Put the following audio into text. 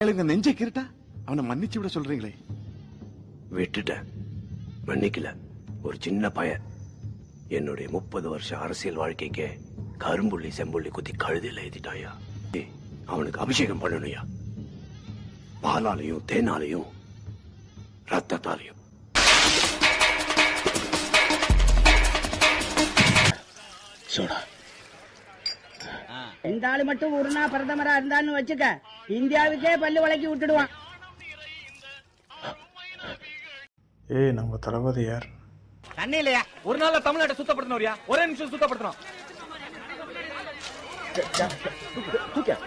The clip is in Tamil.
நெஞ்சை கிருட்டா அவனை மன்னிச்சு விட சொல்றீங்களே. விட்டுட்டேன், மன்னிக்கல. ஒரு சின்ன பையன் என்னுடைய 30 வருஷ அரசியல் வாழ்க்கைக்கு கரும்புள்ளி செம்புள்ளி குத்தி கழுதியில் எழுதிட்டாயா. அவனுக்கு அபிஷேகம் பண்ணணும்யா, பாலாலையும் தேனாலையும் ரத்தத்தாலையும். சோடா, இந்த ஆளு மட்டும் ஒரு நாள் பிரதமரா இருந்தான்னு வச்சுக்க, இந்தியாவுக்கே பல்லு வளைக்கி விட்டுடுவான். ஏய், நம்ம தளபதி யார்? தண்ணி இல்லையா? ஒரு நாள்ல தமிழ்நாட்டை சுத்தப்படுத்தணும்யா. ஒரே நிமிஷம் சுத்தப்படுத்தணும். தூக்க